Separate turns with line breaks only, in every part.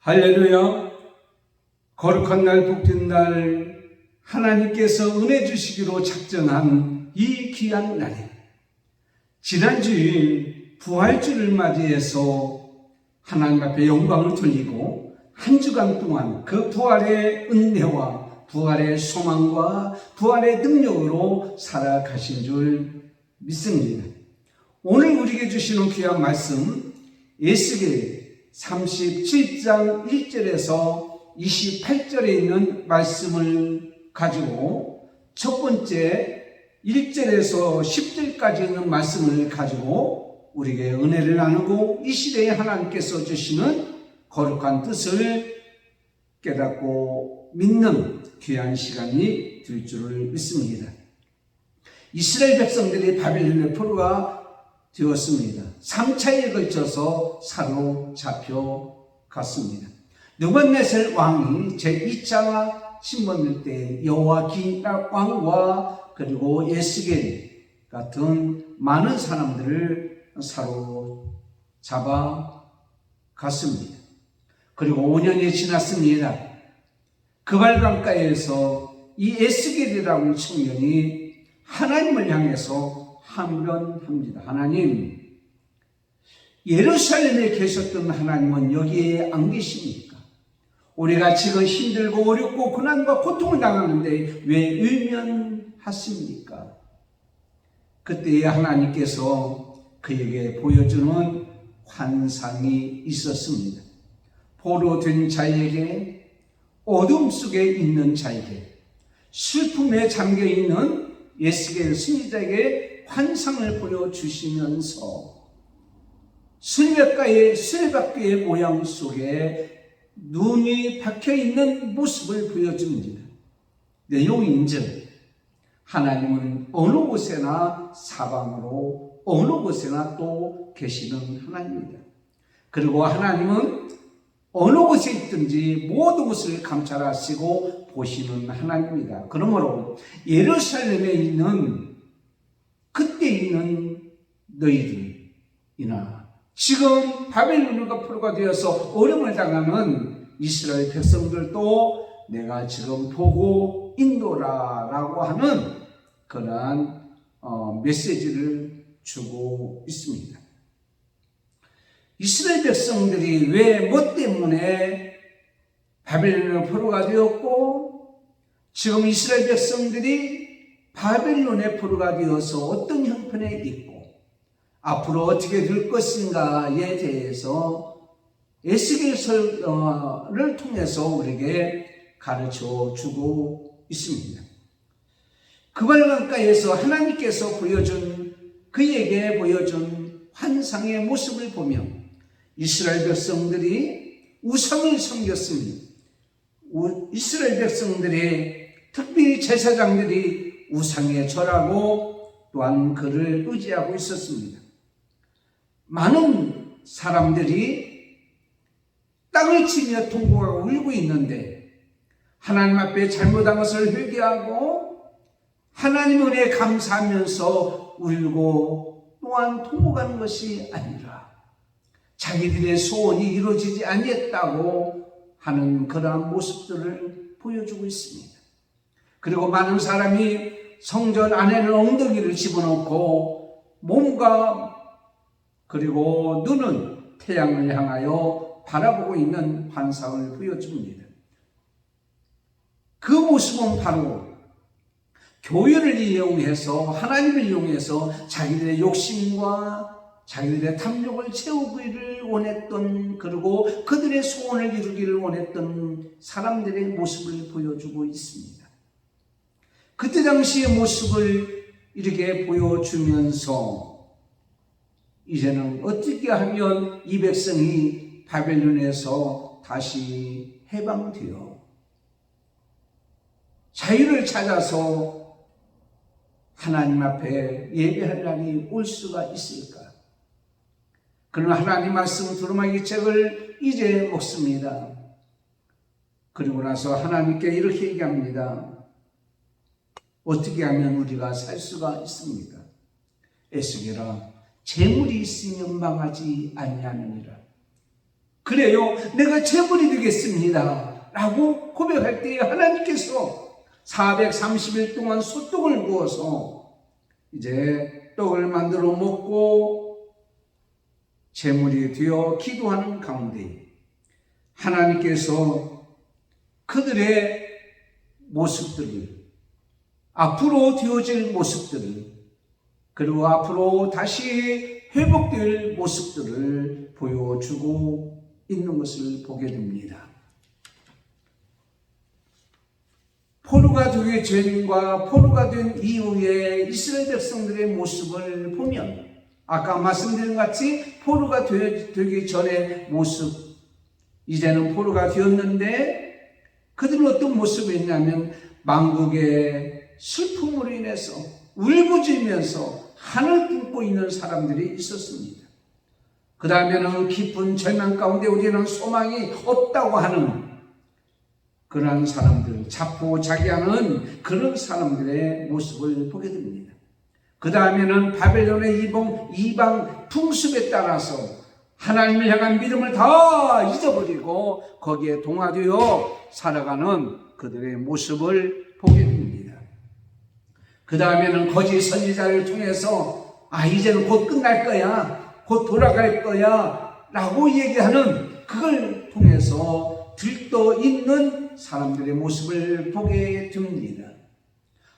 할렐루야. 거룩한 날, 복된 날, 하나님께서 은혜 주시기로 작정한 이 귀한 날에 지난 주일 부활주를 맞이해서 하나님 앞에 영광을 돌리고 한 주간 동안 그 부활의 은혜와 부활의 소망과 부활의 능력으로 살아가신 줄 믿습니다. 오늘 우리에게 주시는 귀한 말씀, 에스겔 37장 1절에서 28절에 있는 말씀을 가지고 첫 번째 1절에서 10절까지 있는 말씀을 가지고 우리에게 은혜를 나누고 이 시대에 하나님께서 주시는 거룩한 뜻을 깨닫고 믿는 귀한 시간이 될 줄을 믿습니다. 이스라엘 백성들이 바벨론의 포로가 되었습니다. 3차에 걸쳐서 사로잡혀 갔습니다. 느부갓네살 왕이 제2차 신번일 때 여호야긴 왕과 그리고 에스겔 같은 많은 사람들을 사로잡아 갔습니다. 그리고 5년이 지났습니다. 그발강가에서 이 에스겔이라는 청년이 하나님을 향해서 항변합니다. 하나님, 예루살렘에 계셨던 하나님은 여기에 안 계십니까? 우리가 지금 힘들고 어렵고 고난과 고통을 당하는데 왜 외면하십니까? 그때에 하나님께서 그에게 보여주는 환상이 있었습니다. 포로 된 자에게, 어둠 속에 있는 자에게, 슬픔에 잠겨있는 에스겔 선지자에게 환상을 보여주시면서 수레바퀴의 모양 속에 눈이 박혀있는 모습을 보여줍니다. 내용인즉 하나님은 어느 곳에나 사방으로 어느 곳에나 또 계시는 하나님입니다. 그리고 하나님은 어느 곳에 있든지 모든 것을 감찰하시고 보시는 하나님입니다. 그러므로 예루살렘에 있는 그때 있는 너희들이나 지금 바벨론과 포로가 되어서 어려움을 당하는 이스라엘 백성들도 내가 지금 보고 인도라라고 하는 그러한 메시지를 주고 있습니다. 이스라엘 백성들이 왜 뭐 때문에 바벨론의 포로가 되었고 지금 이스라엘 백성들이 바벨론의 포로가 되어서 어떤 형편에 있고 앞으로 어떻게 될 것인가에 대해서 에스겔서를 통해서 우리에게 가르쳐 주고 있습니다. 그발강가에서 하나님께서 그에게 보여준 환상의 모습을 보며 이스라엘 백성들이 우상을 섬겼습니다. 이스라엘 백성들의 특별히 제사장들이 우상에 절하고 또한 그를 의지하고 있었습니다. 많은 사람들이 땅을 치며 통곡하고 울고 있는데 하나님 앞에 잘못한 것을 회개하고 하나님 은혜에 감사하면서 울고 또한 통곡하는 것이 아니라 자기들의 소원이 이루어지지 아니했다고 하는 그러한 모습들을 보여주고 있습니다. 그리고 많은 사람이 성전 안에는 엉덩이를 집어넣고 몸과 그리고 눈은 태양을 향하여 바라보고 있는 환상을 보여줍니다. 그 모습은 바로 교회를 이용해서 하나님을 이용해서 자기들의 욕심과 자기들의 탐욕을 채우기를 원했던 그리고 그들의 소원을 이루기를 원했던 사람들의 모습을 보여주고 있습니다. 그때 당시의 모습을 이렇게 보여주면서 이제는 어떻게 하면 이 백성이 바벨론에서 다시 해방되어 자유를 찾아서 하나님 앞에 예배할 날이 올 수가 있을까? 그러나 하나님 말씀 두루마기 책을 이제 먹습니다. 그리고 나서 하나님께 이렇게 얘기합니다. 어떻게 하면 우리가 살 수가 있습니까? 에스겔아, 재물이 있으면 망하지 아니하느니라. 그래요, 내가 재물이 되겠습니다 라고 고백할 때에 하나님께서 430일 동안 소떡을 구워서 이제 떡을 만들어 먹고 재물이 되어 기도하는 가운데 하나님께서 그들의 모습들을, 앞으로 되어질 모습들을, 그리고 앞으로 다시 회복될 모습들을 보여주고 있는 것을 보게 됩니다. 포로가 되기 전과 포로가 된 이후에 이스라엘 백성들의 모습을 보면 아까 말씀드린 같이 포로가 되기 전의 모습, 이제는 포로가 되었는데 그들은 어떤 모습이었냐면 만국의 슬픔으로 인해서 울부짖으면서 하늘 품고 있는 사람들이 있었습니다. 그 다음에는 깊은 절망 가운데 우리는 소망이 없다고 하는 그런 사람들, 자포자기하는 그런 사람들의 모습을 보게 됩니다. 그 다음에는 바벨론의 이방 풍습에 따라서 하나님을 향한 믿음을 다 잊어버리고 거기에 동화되어 살아가는 그들의 모습을 보게 됩니다. 그 다음에는 거짓 선지자를 통해서 이제는 곧 끝날 거야, 곧 돌아갈 거야 라고 얘기하는 그걸 통해서 들떠 있는 사람들의 모습을 보게 됩니다.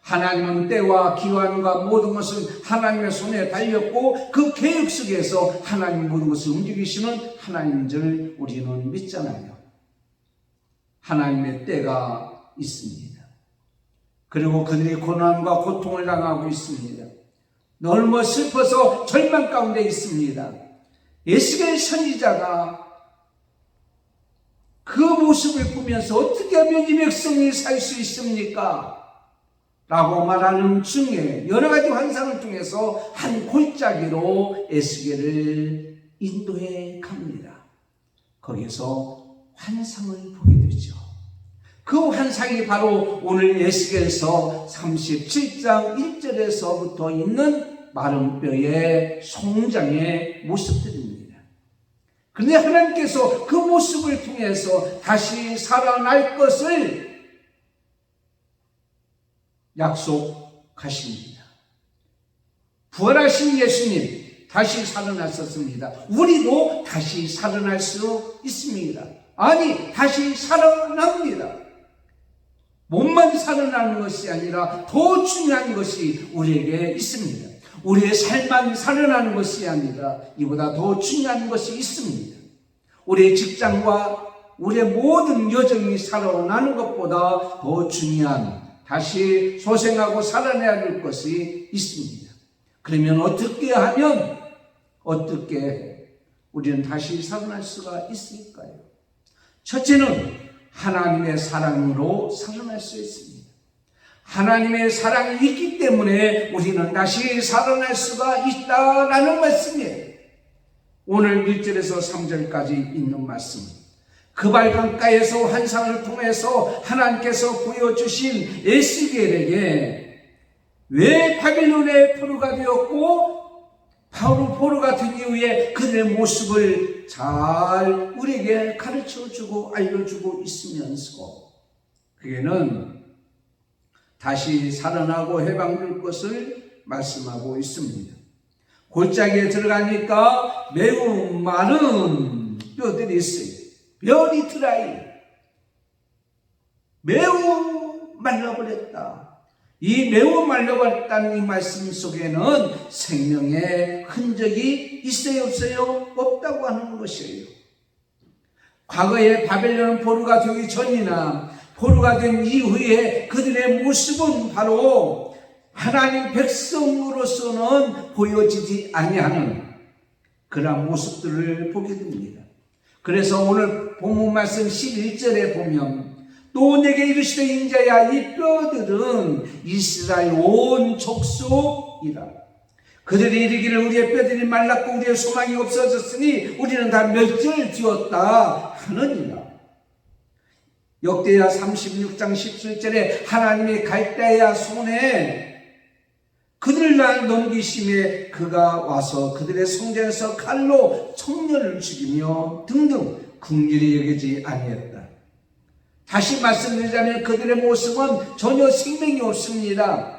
하나님은 때와 기한과 모든 것은 하나님의 손에 달렸고 그 계획 속에서 하나님 모든 것을 움직이시는 하나님인 줄 우리는 믿잖아요. 하나님의 때가 있습니다. 그리고 그들이 고난과 고통을 당하고 있습니다. 너무 슬퍼서 절망 가운데 있습니다. 에스겔 선지자가 그 모습을 보면서 어떻게 하면 이 백성이 살 수 있습니까? 라고 말하는 중에 여러 가지 환상을 통해서 한 골짜기로 에스겔을 인도해 갑니다. 거기서 환상을 보게 되죠. 그 환상이 바로 오늘 에스겔서 37장 1절에서부터 있는 마른 뼈의 송장의 모습들입니다. 그런데 하나님께서 그 모습을 통해서 다시 살아날 것을 약속하십니다. 부활하신 예수님 다시 살아나셨습니다. 우리도 다시 살아날 수 있습니다. 아니, 다시 살아납니다. 몸만 살아나는 것이 아니라 더 중요한 것이 우리에게 있습니다. 우리의 삶만 살아나는 것이 아니라 이보다 더 중요한 것이 있습니다. 우리의 직장과 우리의 모든 여정이 살아나는 것보다 더 중요한, 다시 소생하고 살아내야 할 것이 있습니다. 그러면 어떻게 하면 우리는 다시 살아날 수가 있을까요? 첫째는 하나님의 사랑으로 살아날 수 있습니다. 하나님의 사랑이 있기 때문에 우리는 다시 살아날 수가 있다라는 말씀이에요. 오늘 1절에서 3절까지 있는 말씀. 그 발강가에서 환상을 통해서 하나님께서 보여주신 에스겔에게 왜 바빌론의 포로가 되었고 바로 포로가 된 이후에 그들의 모습을 잘 우리에게 가르쳐주고 알려주고 있으면서 그게는 다시 살아나고 해방될 것을 말씀하고 있습니다. 골짜기에 들어가니까 매우 많은 뼈들이 있어요. 별이 드라이, 매우 말라버렸다. 이 매우 말라버렸다는 이 말씀 속에는 생명의 흔적이 있어요, 없어요? 없다고 하는 것이에요. 과거에 바벨론 포로가 되기 전이나 포로가 된 이후에 그들의 모습은 바로 하나님 백성으로서는 보여지지 아니하는 그러한 모습들을 보게 됩니다. 그래서 오늘 본문 말씀 11절에 보면 또 내게 이르시되 인자야 이 뼈들은 이스라엘 온 족속이라. 그들이 이르기를 우리의 뼈들이 말랐고 우리의 소망이 없어졌으니 우리는 다 멸절되었다 하느니라. 역대하 36장 17절에 하나님의 갈대아 손에 그들을 넘기심에 그가 와서 그들의 성전에서 칼로 청년을 죽이며 등등 긍휼히 여기지 아니했다. 다시 말씀드리자면 그들의 모습은 전혀 생명이 없습니다.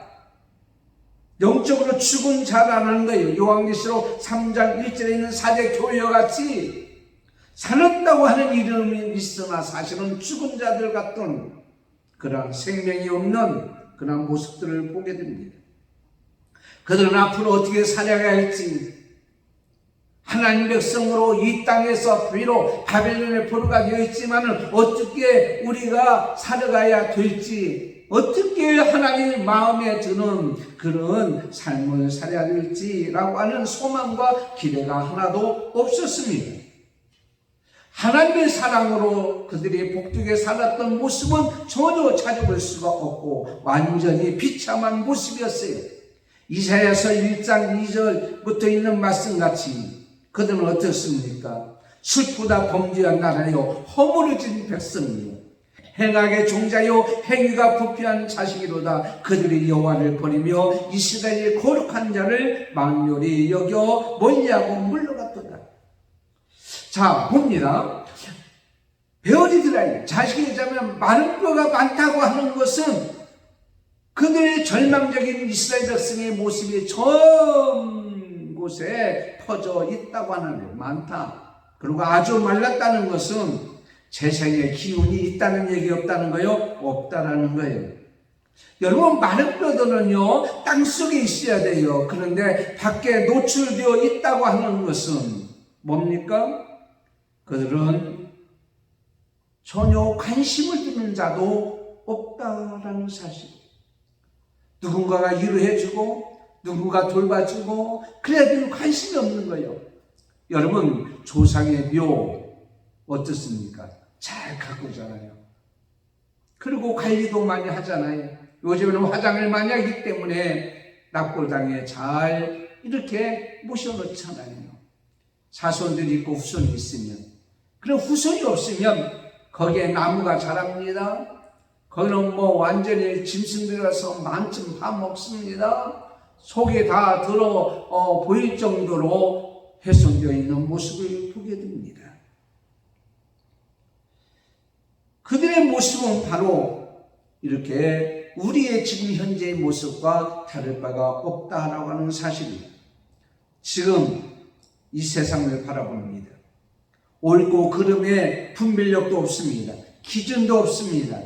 영적으로 죽은 자라는 거예요. 요한계시록 3장 1절에 있는 사대 교회와 같이 살았다고 하는 이름이 있으나 사실은 죽은 자들 같던 그런 생명이 없는 그런 모습들을 보게 됩니다. 그들은 앞으로 어떻게 살아가야 할지, 하나님 백성으로 이 땅에서 비록 바벨론의 포로가 되어 있지만 어떻게 우리가 살아가야 될지, 어떻게 하나님 마음에 드는 그런 삶을 살아야 될지라고 하는 소망과 기대가 하나도 없었습니다. 하나님의 사랑으로 그들이 복되게 살았던 모습은 전혀 찾아볼 수가 없고 완전히 비참한 모습이었어요. 이사야서 1장 2절부터 있는 말씀같이 그들은 어떻습니까? 슬프다 범죄한 나라요, 허물어진 백성이요, 행악의 종자요, 행위가 부패한 자식이로다. 그들이 여호와를 버리며 이스라엘의 거룩한 자를 망렬히 여겨 멀리하고 물러갔도다. 자, 봅니다. 베어리드라이, 자식이 자면 마른 뼈가 많다고 하는 것은 그들의 절망적인 이스라엘 백성의 모습이 전 곳에 퍼져 있다고 하는 거예요. 많다. 그리고 아주 말랐다는 것은 재생의 기운이 있다는 얘기 없다는 거예요? 없다라는 거예요. 여러분, 마른 뼈들은요, 땅속에 있어야 돼요. 그런데 밖에 노출되어 있다고 하는 것은 뭡니까? 그들은 전혀 관심을 두는 자도 없다라는 사실. 누군가가 위로해주고 누군가 돌봐주고 그래도 관심이 없는 거예요. 여러분, 조상의 묘 어떻습니까? 잘 가꾸잖아요. 그리고 관리도 많이 하잖아요. 요즘에는 화장을 많이 하기 때문에 납골당에 잘 이렇게 모셔놓잖아요. 자손들이 있고 후손이 있으면. 그럼 후손이 없으면 거기에 나무가 자랍니다. 거기는 완전히 짐승 들어가서 만쯤 파먹습니다. 속에 다 들어 보일 정도로 훼손되어 있는 모습을 보게 됩니다. 그들의 모습은 바로 이렇게 우리의 지금 현재의 모습과 다를 바가 없다라고 하는 사실입니다. 지금 이 세상을 바라봅니다. 옳고 그름의 분별력도 없습니다. 기준도 없습니다.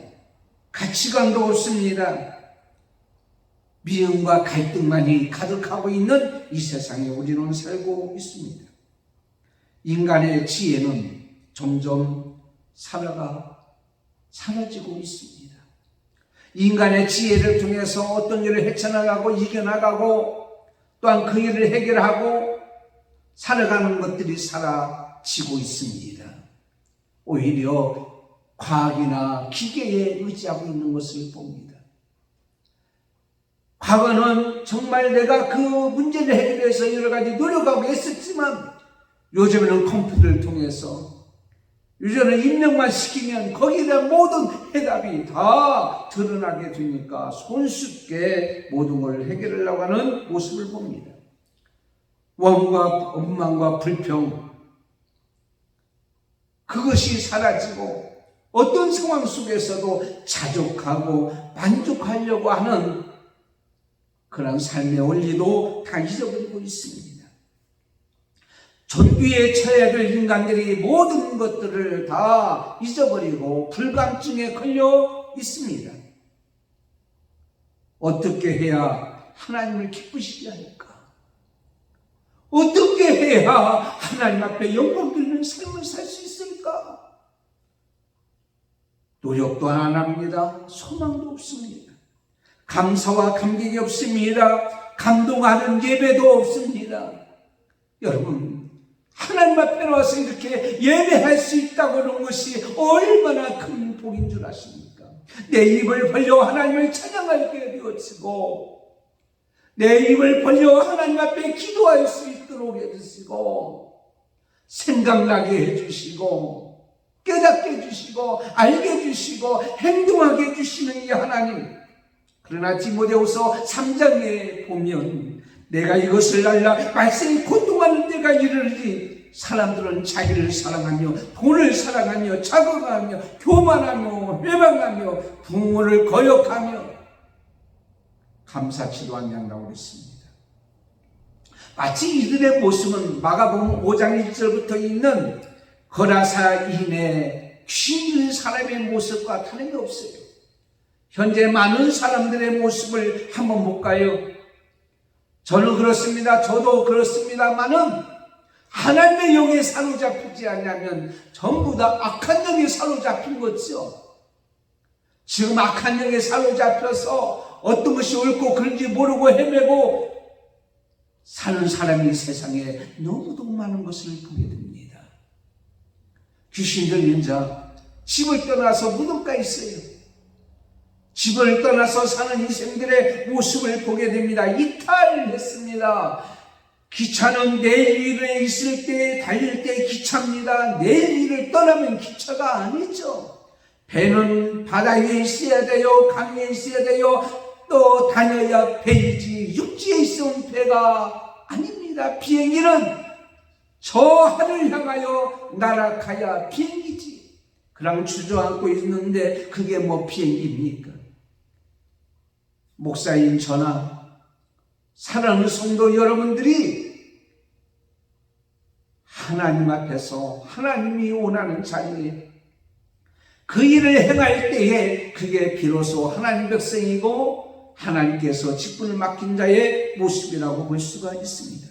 가치관도 없습니다. 미움과 갈등만이 가득하고 있는 이 세상에 우리는 살고 있습니다. 인간의 지혜는 점점 사라지고 있습니다. 인간의 지혜를 통해서 어떤 일을 헤쳐나가고 이겨나가고 또한 그 일을 해결하고 살아가는 것들이 사라지고 있습니다. 오히려 과학이나 기계에 의지하고 있는 것을 봅니다. 과거는 정말 내가 그 문제를 해결해서 여러 가지 노력하고 했었지만 요즘에는 컴퓨터를 통해서 요즘에는 입력만 시키면 거기에 대한 모든 해답이 다 드러나게 되니까 손쉽게 모든 걸 해결하려고 하는 모습을 봅니다. 원망과 불평, 그것이 사라지고 어떤 상황 속에서도 자족하고 만족하려고 하는 그런 삶의 원리도 다 잊어버리고 있습니다. 전기에 처해야 될 인간들이 모든 것들을 다 잊어버리고 불감증에 걸려 있습니다. 어떻게 해야 하나님을 기쁘시게 할까? 어떻게 해야 하나님 앞에 영광 돌리는 삶을 살 수 있을까? 노력도 안 합니다. 소망도 없습니다. 감사와 감격이 없습니다. 감동하는 예배도 없습니다. 여러분, 하나님 앞에 와서 이렇게 예배할 수 있다고 하는 것이 얼마나 큰 복인 줄 아십니까? 내 입을 벌려 하나님을 찬양하게 되어지고 내 입을 벌려 하나님 앞에 기도할 수 있도록 해주시고 생각나게 해주시고 깨닫게 해주시고 알게 해주시고 행동하게 해주시는 이 하나님, 그러나 디모데후서 3장에 보면 내가 이것을 알라 말씀이 고통하는 때가 이르리니 사람들은 자기를 사랑하며 돈을 사랑하며 자극하며 교만하며 회방하며 부모를 거역하며 감사치도 않냐고 그랬습니다. 마치 이들의 모습은 마가복음 5장 1절부터 있는 거라사인의 귀신 사람의 모습과 다름이 없어요. 현재 많은 사람들의 모습을 한번 볼까요? 저는 그렇습니다. 저도 그렇습니다만은 하나님의 영에 사로잡히지 않냐면 전부 다 악한 영에 사로잡힌 거죠. 지금 악한 영에 사로잡혀서 어떤 것이 옳고 그른지 모르고 헤매고 사는 사람이 세상에 너무도 많은 것을 보게 됩니다. 귀신 들린 자, 집을 떠나서 무덤가에 있어요. 집을 떠나서 사는 인생들의 모습을 보게 됩니다. 이탈했습니다. 기차는 내일 일에 있을 때 달릴 때 기차입니다. 내일 일을 떠나면 기차가 아니죠. 배는 바다 위에 있어야 돼요. 강 위에 있어야 돼요. 또 다녀야 배이지 육지에 있으면 배가 아닙니다. 비행기는 저 하늘 향하여 날아가야 비행기지. 그럼 주저앉고 있는데 그게 뭐 비행기입니까? 목사인 저나 사랑하는 성도 여러분들이 하나님 앞에서 하나님이 원하는 자리에 그 일을 행할 때에 그게 비로소 하나님 백성이고 하나님께서 직분을 맡긴 자의 모습이라고 볼 수가 있습니다.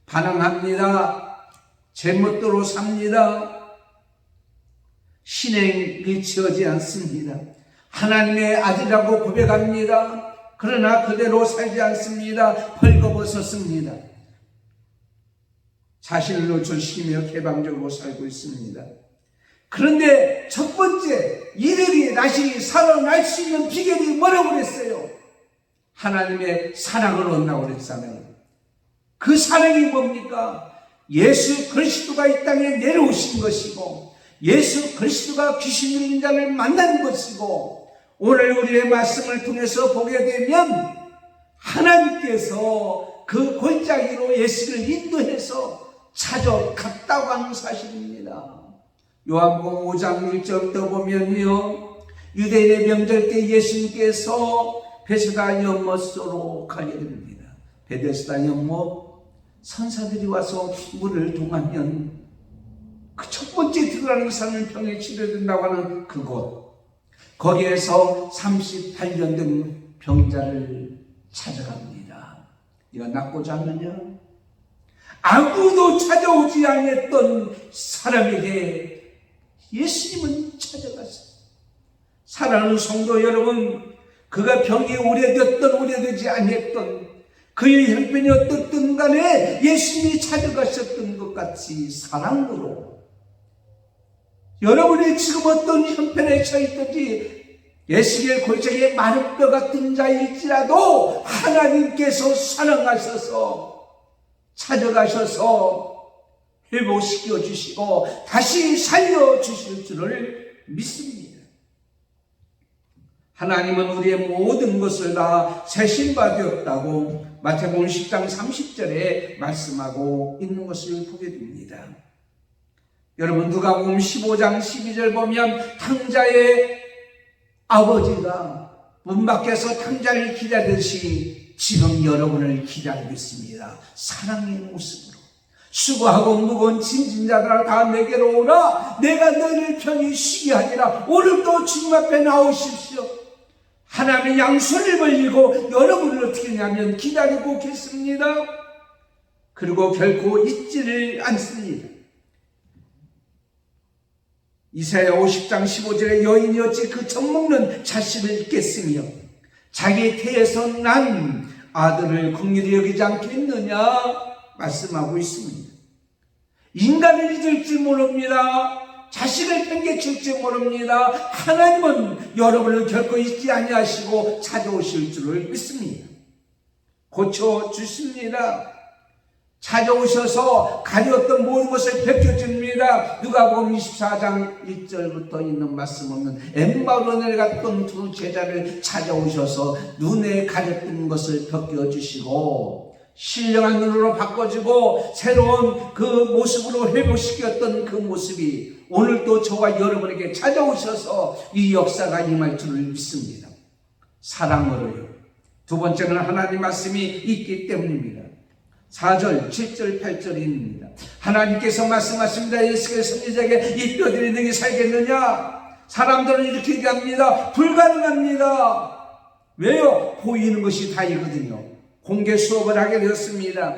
반항합니다. 제멋대로 삽니다. 신행이 치어지 않습니다. 하나님의 아들이라고 고백합니다. 그러나 그대로 살지 않습니다. 헐거벗었습니다. 자신을 노출시키며 개방적으로 살고 있습니다. 그런데 첫 번째 이들이 다시 살아날 수 있는 비결이 뭐라고 그랬어요? 하나님의 사랑을 얻는다고 그랬잖아요. 그 사랑이 뭡니까? 예수 그리스도가 이 땅에 내려오신 것이고 예수 그리스도가 귀신 들린 자를 만난 것이고 오늘 우리의 말씀을 통해서 보게 되면 하나님께서 그 골짜기로 예수를 인도해서 찾아갔다고 하는 사실입니다. 요한복음 5장 1절부터 보면요, 유대인의 명절 때 예수님께서 베세다 연못으로 가게 됩니다. 베데스다 연못, 선사들이 와서 물을 동하면 그 첫 번째 들어가는 산을 병에 치료된다고 하는 그곳, 거기에서 38년 된 병자를 찾아갑니다. 네가 낫고자 하느냐? 아무도 찾아오지 않았던 사람에게 예수님은 찾아갔어요. 사랑하는 성도 여러분, 그가 병이 오래됐던 오래되지 않았던 그의 형편이 어떻든 간에 예수님이 찾아가셨던 것 같이 사랑으로 여러분이 지금 어떤 형편에 처했든지 예수의 골짜기에 마른 뼈 같은 자일지라도 하나님께서 사랑하셔서 찾아가셔서 회복시켜 주시고 다시 살려주실 줄을 믿습니다. 하나님은 우리의 모든 것을 다 세신바 되었다고 마태복음 10장 30절에 말씀하고 있는 것을 보게 됩니다. 여러분 누가복음 15장 12절 보면 탕자의 아버지가 문 밖에서 탕자를 기다리듯이 지금 여러분을 기다리고 있습니다. 사랑의 모습으로 수고하고 무거운 짐진 자들아 다 내게로 오라. 내가 너희를 편히 쉬게 하리라. 오늘도 주님 앞에 나오십시오. 하나님의 양손을 벌리고 여러분을 어떻게 하냐면 기다리고 계십니다. 그리고 결코 잊지를 않습니다. 이사야 50장 15절에 여인이 어찌 그 젖먹는 자식을 잊겠으며 자기 태에서 난 아들을 긍휼히 여기지 않겠느냐 말씀하고 있습니다. 인간을 잊을지 모릅니다. 자식을 팽개칠지 모릅니다. 하나님은 여러분을 결코 잊지 아니하시고 찾아오실 줄을 믿습니다. 고쳐주십니다. 찾아오셔서 가졌던 모든 것을 벗겨줍니다. 누가복음 24장 1절부터 있는 말씀은 엠마오로 내려갔던 두 제자를 찾아오셔서 눈에 가렸던 것을 벗겨주시고 신령한 눈으로 바꿔주고 새로운 그 모습으로 회복시켰던 그 모습이 오늘도 저와 여러분에게 찾아오셔서 이 역사가 임할 줄을 믿습니다. 사랑으로요. 두 번째는 하나님 말씀이 있기 때문입니다. 4절, 7절, 8절입니다. 하나님께서 말씀하십니다. 예수의 선지자에게 이 뼈들이 너희 살겠느냐? 사람들은 이렇게 얘기합니다. 불가능합니다. 왜요? 보이는 것이 다이거든요. 공개 수업을 하게 되었습니다.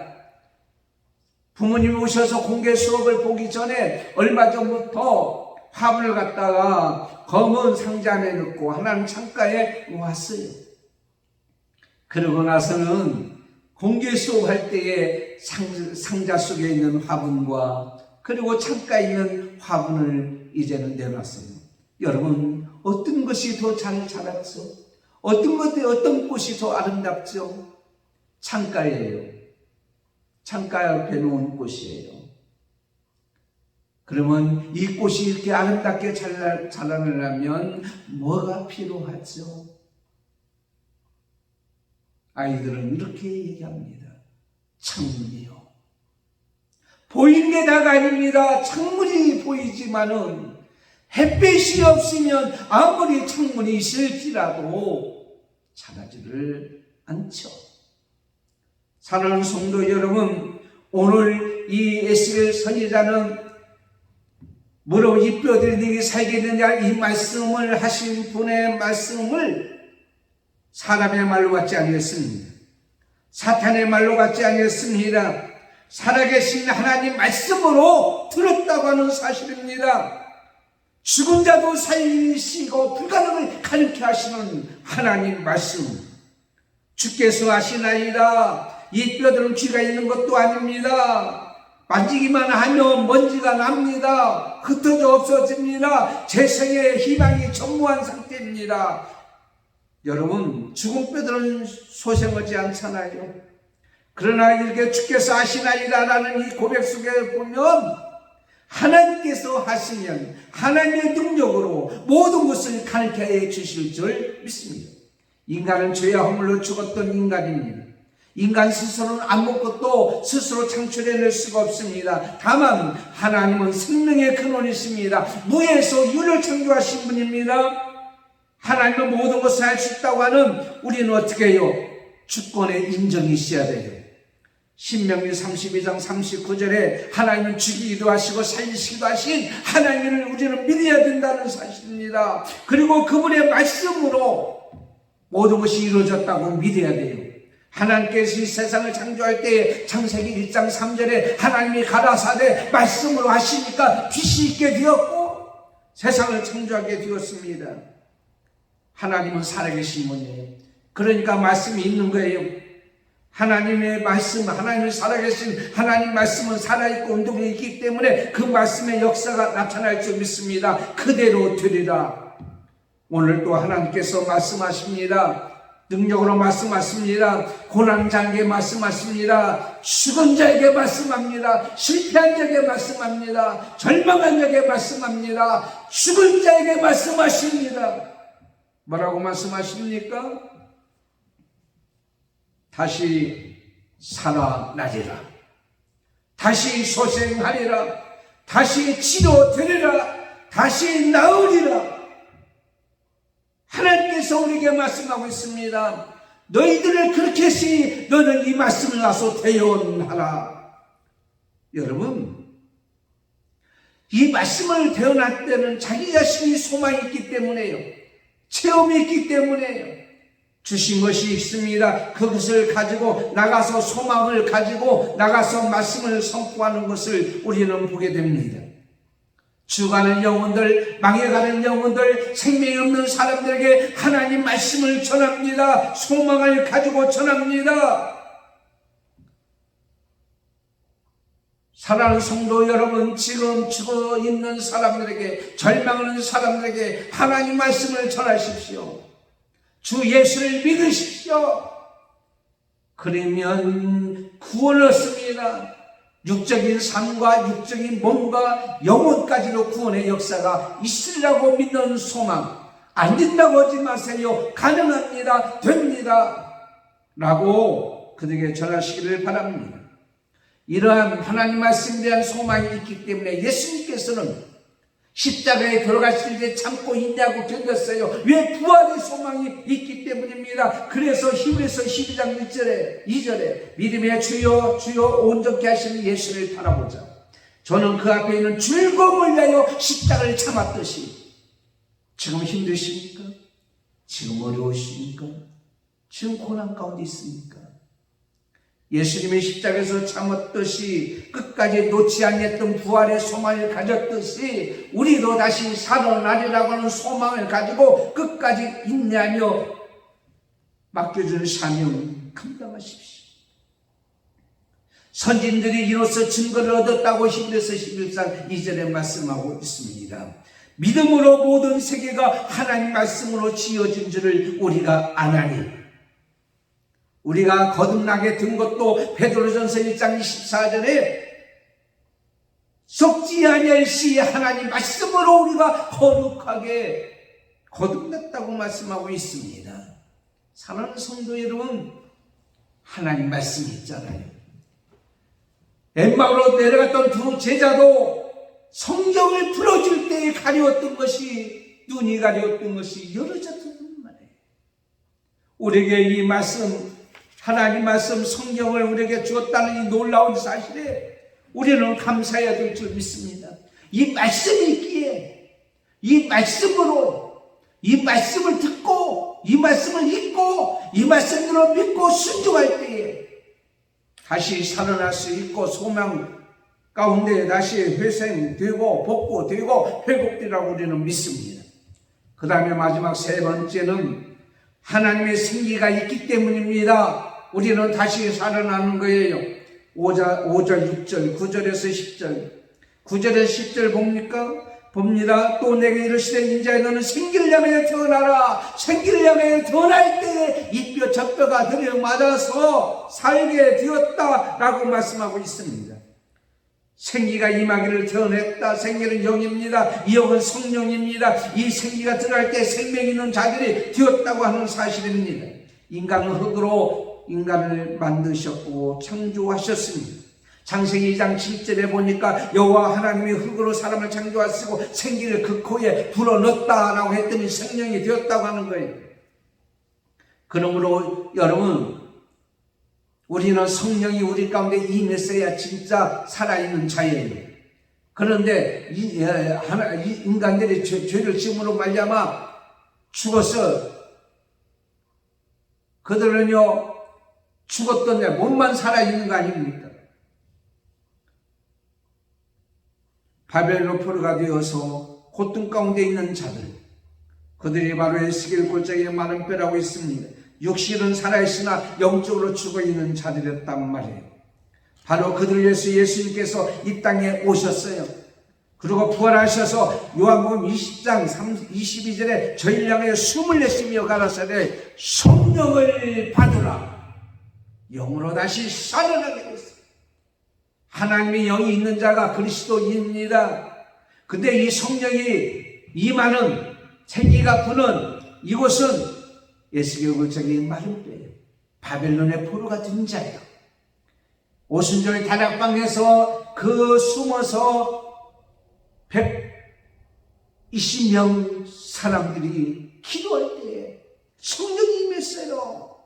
부모님이 오셔서 공개 수업을 보기 전에 얼마 전부터 화분을 갖다가 검은 상자 안에 넣고 하나님 창가에 왔어요. 그러고 나서는 공개 수업할 때에 상자 속에 있는 화분과 그리고 창가에 있는 화분을 이제는 내놨어요. 여러분, 어떤 것이 더 잘 자랐죠? 어떤 꽃이 더 아름답죠? 창가예요. 창가 옆에 놓은 꽃이에요. 그러면 이 꽃이 이렇게 아름답게 자라려면 뭐가 필요하죠? 아이들은 이렇게 얘기합니다. 창문이요. 보이는 게 다가 아닙니다. 창문이 보이지만은 햇빛이 없으면 아무리 창문이 있을지라도 자라지를 않죠. 사랑하는 성도 여러분, 오늘 이 에스겔 선지자는 무릇 이 뼈들이 너희 살겠느냐 이 말씀을 하신 분의 말씀을 사람의 말로 같지 아니었습니다. 사탄의 말로 같지 아니었습니다. 살아계신 하나님 말씀으로 들었다고 하는 사실입니다. 죽은 자도 살리시고 불가능을 가능케 하시는 하나님 말씀. 주께서 하시나이다. 이 뼈들은 귀가 있는 것도 아닙니다. 만지기만 하면 먼지가 납니다. 흩어져 없어집니다. 재생의 희망이 전무한 상태입니다. 여러분, 죽은 뼈들은 소생하지 않잖아요. 그러나 이렇게 주께서 하시나이다라는 이 고백 속에 보면 하나님께서 하시면 하나님의 능력으로 모든 것을 가르쳐 주실 줄 믿습니다. 인간은 죄와 허물로 죽었던 인간입니다. 인간 스스로는 아무것도 스스로 창출해낼 수가 없습니다. 다만 하나님은 생명의 근원이십니다. 무에서 유를 창조하신 분입니다. 하나님은 모든 것을 할 수 있다고 하는 우리는 어떻게 해요? 주권의 인정이 있어야 돼요. 신명기 32장 39절에 하나님은 죽이기도 하시고 살리시기도 하신 하나님을 우리는 믿어야 된다는 사실입니다. 그리고 그분의 말씀으로 모든 것이 이루어졌다고 믿어야 돼요. 하나님께서 이 세상을 창조할 때에 창세기 1장 3절에 하나님이 가라사대 말씀으로 하시니까 빛이 있게 되었고 세상을 창조하게 되었습니다. 하나님은 살아계신 분이에요. 그러니까 말씀이 있는 거예요. 하나님의 말씀, 하나님이 살아계신 하나님 말씀은 살아있고 운동이 있기 때문에 그 말씀의 역사가 나타날 줄 믿습니다. 그대로 되리라. 오늘 또 하나님께서 말씀하십니다. 능력으로 말씀하십니다. 고난 자에게 말씀하십니다. 죽은 자에게 말씀합니다. 실패한 자에게 말씀합니다. 절망한 자에게 말씀합니다. 죽은 자에게 말씀하십니다. 뭐라고 말씀하십니까? 다시 살아나리라. 다시 소생하리라. 다시 치료되리라. 다시 나으리라. 하나님께서 우리에게 말씀하고 있습니다. 너희들을 그렇게 했으니 너는 이 말씀을 나서 대언하라. 여러분, 이 말씀을 대언할 때는 자기 자신이 소망이 있기 때문에요. 체험이 있기 때문에요. 주신 것이 있습니다. 그것을 가지고 나가서 소망을 가지고 나가서 말씀을 선포하는 것을 우리는 보게 됩니다. 죽어가는 영혼들, 망해가는 영혼들, 생명이 없는 사람들에게 하나님 말씀을 전합니다. 소망을 가지고 전합니다. 사랑하는 성도 여러분, 지금 죽어 있는 사람들에게, 절망하는 사람들에게 하나님 말씀을 전하십시오. 주 예수를 믿으십시오. 그러면 구원을 얻습니다. 육적인 삶과 육적인 몸과 영혼까지도 구원의 역사가 있으리라고 믿는 소망, 안 된다고 하지 마세요. 가능합니다. 됩니다. 라고 그들에게 전하시기를 바랍니다. 이러한 하나님 말씀에 대한 소망이 있기 때문에 예수님께서는 십자가에 들어가실 때 참고 인내하고 견뎠어요. 왜? 부활의 소망이 있기 때문입니다. 그래서 히브리서 12장 2절에 믿음의 주여 주여 온전케 하시는 예수를 바라보자. 저는 그 앞에 있는 즐거움을 위하여 십자가를 참았듯이. 지금 힘드십니까? 지금 어려우십니까? 지금 고난 가운데 있습니까? 예수님의 십자가에서 참았듯이 끝까지 놓지 않았던 부활의 소망을 가졌듯이 우리도 다시 살아나리라고 하는 소망을 가지고 끝까지 인내하며 맡겨주는 사명 감당하십시오. 선진들이 이로써 증거를 얻었다고 히브리서 11장 2절에 말씀하고 있습니다. 믿음으로 모든 세계가 하나님 말씀으로 지어진 줄을 우리가 아나니, 우리가 거듭나게 된 것도 베드로전서 1장 24절에 속지 아니할 시 하나님 말씀으로 우리가 거룩하게 거듭났다고 말씀하고 있습니다. 사랑하는 성도 여러분, 하나님 말씀이 있잖아요. 엠마오로 내려갔던 두 제자도 성경을 풀어줄 때에 가려웠던 것이, 눈이 가려웠던 것이 열어졌던 말이에요. 우리에게 이 말씀, 하나님 말씀 성경을 우리에게 주었다는 이 놀라운 사실에 우리는 감사해야 될 줄 믿습니다. 이 말씀이 있기에, 이 말씀으로, 이 말씀을 듣고, 이 말씀을 읽고, 이 말씀으로 믿고 순종할 때에 다시 살아날 수 있고 소망 가운데 다시 회생되고 복구되고 회복되라고 우리는 믿습니다. 그 다음에 마지막 세 번째는 하나님의 생기가 있기 때문입니다. 우리는 다시 살아나는 거예요. 5절, 6절, 9절에서 10절. 9절에서 10절 봅니다. 또 내게 이르시되 인자야 너는 생기를 향하여 태어나라. 생기를 향하여 태어날 때에 이 뼈 저 뼈가 들여 맞아서 살게 되었다라고 말씀하고 있습니다. 생기가 임하기를 태어났다. 생기는 영입니다. 이 영은 성령입니다. 이 생기가 들어갈 때 생명 있는 자들이 되었다고 하는 사실입니다. 인간은 흙으로 인간을 만드셨고 창조하셨습니다. 창세기 2장 7절에 보니까 여호와 하나님이 흙으로 사람을 창조하시고 생기를 그 코에 불어넣었다라고 했더니 생명이 되었다고 하는 거예요. 그러므로 여러분, 우리는 성령이 우리 가운데 임했어야 진짜 살아있는 자예요. 그런데 인간들이 죄를 지음으로 말미암아 죽었어. 그들은요 죽었던데 몸만 살아있는 거 아닙니까? 바벨론 포로가 되어서 고통 가운데 있는 자들, 그들이 바로 에스겔 골짜기에 많은 뼈라고 있습니다. 육신은 살아있으나 영적으로 죽어있는 자들이었단 말이에요. 바로 그들을 위해서 예수님께서 이 땅에 오셨어요. 그리고 부활하셔서 요한복음 20장 22절에 저희를 향해 숨을 내쉬며 가라사대 성령을 받으라. 영으로 다시 살아나게 됐어요. 하나님의 영이 있는 자가 그리스도인입니다. 근데 이 성령이 임하는 생기가 부는 이곳은 에스겔 골짜기의 마른 뼈예요. 바벨론의 포로가 된 자예요. 오순절 다락방에서 그 숨어서 120명 사람들이 기도할 때 성령이 임했어요.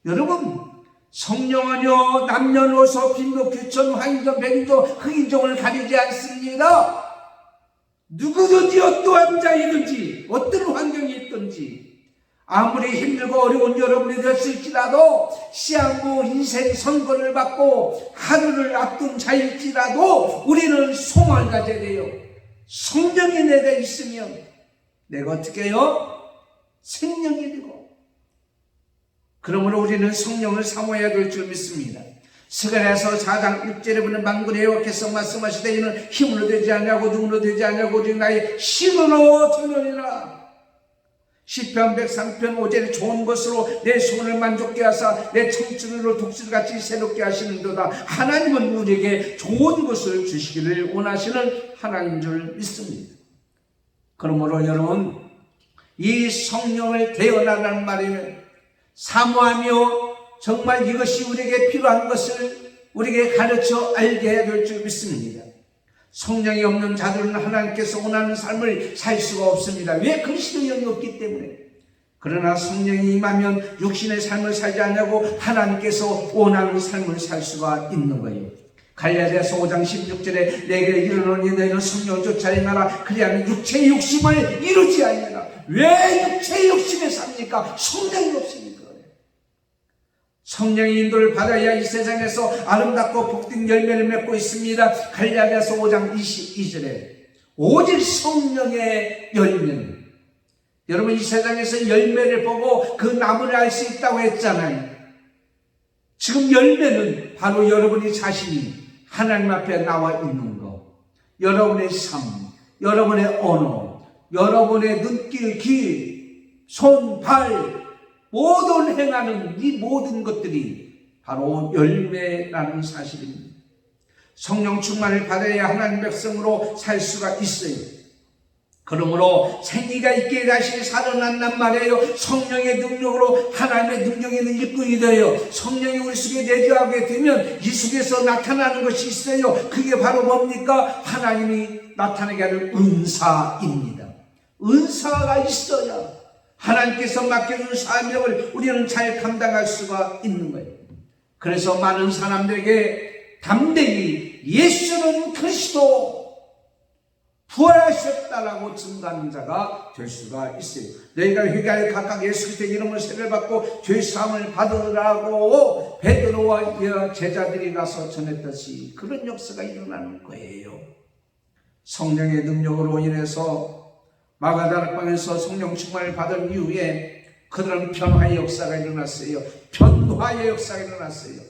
여러분, 성령은요 남녀노소 빈도 귀천 화인종 백인종 흑인종을 가리지 않습니다. 누구든지 어떠한 자이든지 어떤 환경이 있든지 아무리 힘들고 어려운 여러분이 되었을지라도 시한부 인생 선고를 받고 하루를 앞둔 자일지라도 우리는 소망을 가져야 돼요. 성령이 내가 있으면 내가 어떻게 해요? 생명이 되고. 그러므로 우리는 성령을 사모해야 될 줄 믿습니다. 스가랴서 4장 6절에 보면 만군의 여호와께서 말씀하시되 이는 힘으로 되지 않냐고 눈으로 되지 않냐고 오직 나의 신으로 되느니라. 시편 103편 5절에 좋은 것으로 내 소원을 만족케 하사 내 청춘으로 독수리같이 새롭게 하시는도다. 하나님은 우리에게 좋은 것을 주시기를 원하시는 하나님인 줄 믿습니다. 그러므로 여러분, 이 성령을 대언하라는 말이면 사모하며 정말 이것이 우리에게 필요한 것을 우리에게 가르쳐 알게 해야 될 줄 믿습니다. 성령이 없는 자들은 하나님께서 원하는 삶을 살 수가 없습니다. 왜? 그리스도의 영이 없기 때문에. 그러나 성령이 임하면 육신의 삶을 살지 않냐고 하나님께서 원하는 삶을 살 수가 있는 거예요. 갈라디아서 5장 16절에 내게 이르노니 너희는 성령을 쫓아 행하라. 그리하면 육체의 욕심을 이루지 아니하라. 왜 육체의 욕심에 삽니까? 성령이 없으니까. 성령의 인도를 받아야 이 세상에서 아름답고 복된 열매를 맺고 있습니다. 갈라디아서 5장 22절에 오직 성령의 열매는, 여러분 이 세상에서 열매를 보고 그 나무를 알 수 있다고 했잖아요. 지금 열매는 바로 여러분이 자신이 하나님 앞에 나와 있는 것, 여러분의 삶, 여러분의 언어, 여러분의 눈길, 귀, 손, 발, 모든 행하는 이 모든 것들이 바로 열매라는 사실입니다. 성령 충만을 받아야 하나님 백성으로 살 수가 있어요. 그러므로 생기가 있게 다시 살아난단 말이에요. 성령의 능력으로 하나님의 능력에 있는 일꾼이 되어요. 성령이 우리 속에 내주하게 되면 이 속에서 나타나는 것이 있어요. 그게 바로 뭡니까? 하나님이 나타나게 하는 은사입니다. 은사가 있어야 하나님께서 맡겨준 사명을 우리는 잘 감당할 수가 있는 거예요. 그래서 많은 사람들에게 담대히 예수는 그리스도 부활하셨다라고 증거하는 자가 될 수가 있어요. 너희가 회개하여 각각 예수 그리스도의 이름으로 세례를 받고 죄 사함을 받으라고 베드로와 제자들이 가서 전했듯이 그런 역사가 일어나는 거예요. 성령의 능력으로 인해서 마가다락방에서 성령 충만을 받은 이후에 그들은 변화의 역사가 일어났어요. 변화의 역사가 일어났어요.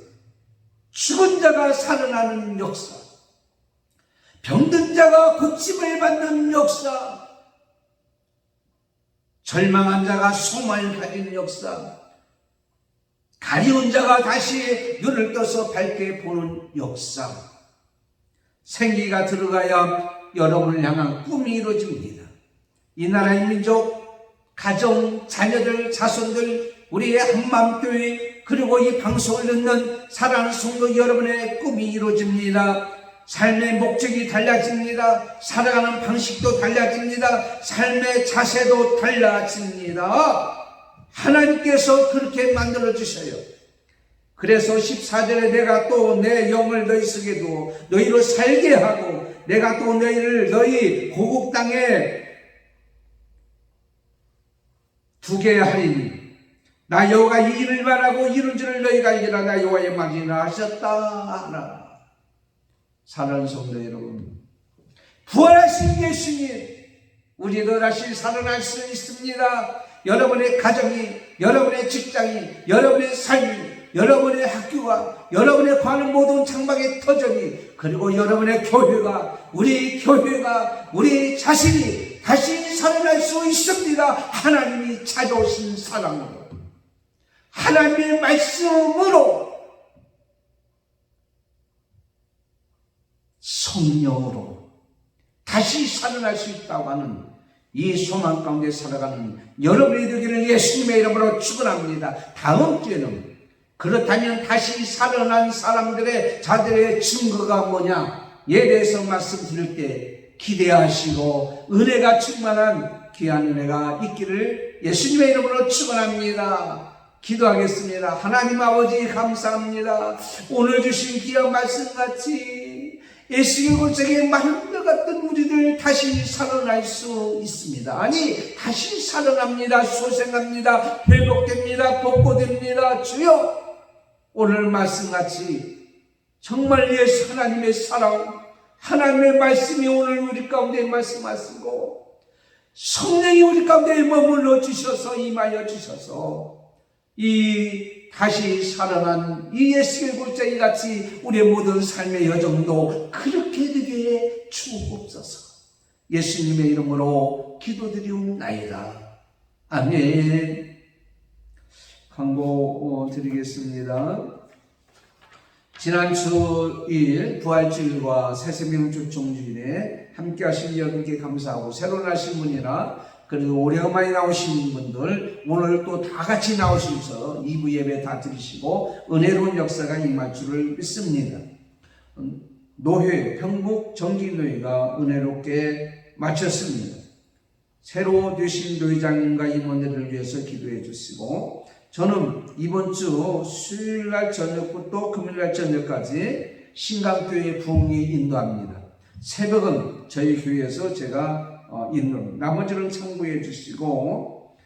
죽은 자가 살아나는 역사, 병든 자가 고침을 받는 역사, 절망한 자가 소망을 가지는 역사, 가리운 자가 다시 눈을 떠서 밝게 보는 역사. 생기가 들어가야 여러분을 향한 꿈이 이루어집니다. 이 나라의 민족, 가정, 자녀들, 자손들, 우리의 한마음교회, 그리고 이 방송을 듣는 사랑하는 성도 여러분의 꿈이 이루어집니다. 삶의 목적이 달라집니다. 살아가는 방식도 달라집니다. 삶의 자세도 달라집니다. 하나님께서 그렇게 만들어주셔요. 그래서 14절에 내가 또 내 영을 너희 속에 두어 너희로 살게 하고 내가 또 너희를 너희 고국 땅에 두게 하리니 나 여호와가 이 일을 말하고 이룬 줄을 너희가 알리라. 나 여호와의 말이라 하셨다. 사랑하는 성도 여러분, 부활하신 예수님, 우리도 다시 살아날 수 있습니다. 여러분의 가정이, 여러분의 직장이, 여러분의 삶이, 여러분의 학교가, 여러분의 거하는 모든 장막의 터전이, 그리고 여러분의 교회가, 우리 자신이 다시 살아날 수 있습니다. 하나님이 찾아오신 사랑으로, 하나님의 말씀으로, 성령으로 다시 살아날 수 있다고 하는 이 소망 가운데 살아가는 여러분이 되기를 예수님의 이름으로 축원합니다. 다음 주에는 그렇다면 다시 살아난 사람들의 자들의 증거가 뭐냐에 대해서 말씀드릴 때 기대하시고 은혜가 충만한 귀한 은혜가 있기를 예수님의 이름으로 축원합니다. 기도하겠습니다. 하나님 아버지 감사합니다. 오늘 주신 귀한 말씀같이 예수의 골짜기에 마른 것 같던 우리들 다시 살아날 수 있습니다. 아니 다시 살아납니다. 소생합니다. 회복됩니다. 복고됩니다. 주여, 오늘 말씀같이 정말 예수 하나님의 사랑, 하나님의 말씀이 오늘 우리 가운데 말씀하시고 성령이 우리 가운데 머물러 주셔서 임하여 주셔서 이 다시 살아난 이 예수의 골짜기 같이 우리의 모든 삶의 여정도 그렇게 되게 주옵소서. 예수님의 이름으로 기도드리옵나이다. 아멘. 광고 드리겠습니다. 지난 주일 부활주일과 새새벽주 종주일에 함께 하신 여러분께 감사하고, 새로 나신 분이나 그리고 오래간만에 나오신 분들 오늘 또 다 같이 나오셔서 2부 예배 다 드리시고 은혜로운 역사가 임할 줄을 믿습니다. 노회 평북 정기노회가 은혜롭게 마쳤습니다. 새로 되신 노회장님과 임원들을 위해서 기도해 주시고, 저는 이번 주 수요일날 저녁부터 금요일날 저녁까지 신강교회 부흥회 인도합니다. 새벽은 저희 교회에서 제가 인도합니다. 나머지는 참고해 주시고,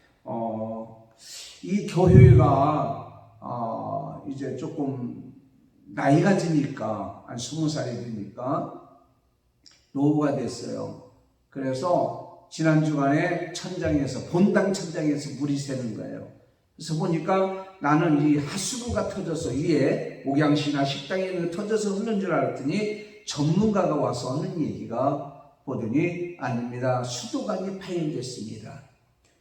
이 교회가 이제 조금 나이가 드니까, 한 20살이 되니까 노후가 됐어요. 그래서 지난 주간에 본당 천장에서 물이 새는 거예요. 그래서 보니까 나는 이 하수구가 터져서 위에 목양시나 식당에 있는 터져서 흐르는 줄 알았더니 전문가가 와서 하는 얘기가 보더니 아닙니다. 수도관이 파열됐습니다.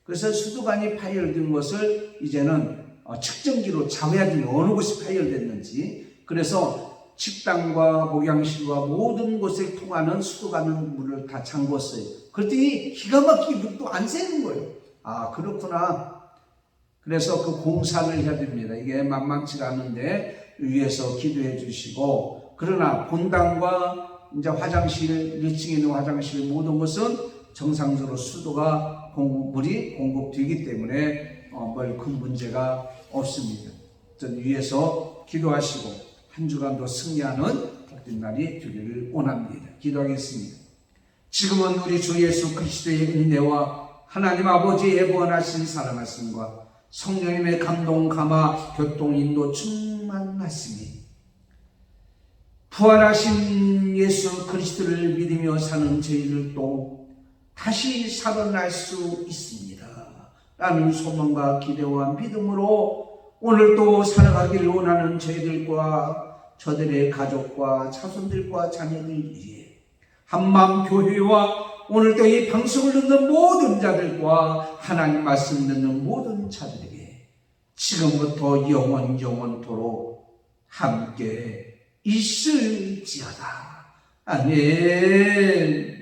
그래서 수도관이 파열된 것을 이제는 측정기로 잡아야 되는, 어느 곳이 파열됐는지. 그래서 식당과 목양실과 모든 곳에 통하는 수도관 물을 다 잠궜어요. 그랬더니 기가 막히게 물도 안 새는 거예요. 아, 그렇구나. 그래서 그 공사를 해야 됩니다. 이게 만만치가 않은데 위에서 기도해 주시고, 그러나 본당과 이제 화장실, 1층에 있는 화장실 모든 것은 정상적으로 수도가 물이 공급되기 때문에 큰 문제가 없습니다. 전 위에서 기도하시고 한 주간도 승리하는 복된 날이 되기를 원합니다. 기도하겠습니다. 지금은 우리 주 예수 그리스도의 은혜와 하나님 아버지의 무한하신 사랑하심과 성령님의 감동, 감화, 교통, 인도 충만하시니 부활하신 예수 그리스도를 믿으며 사는 저희들도 다시 살아날 수 있습니다 라는 소망과 기대와 믿음으로 오늘도 살아가기를 원하는 저희들과 저들의 가족과 자손들과 자녀들 위해 한마음 교회와 오늘도 이 방송을 듣는 모든 자들과 하나님 말씀 듣는 모든 자들에게 지금부터 영원토록 함께 있을지어다. 아멘.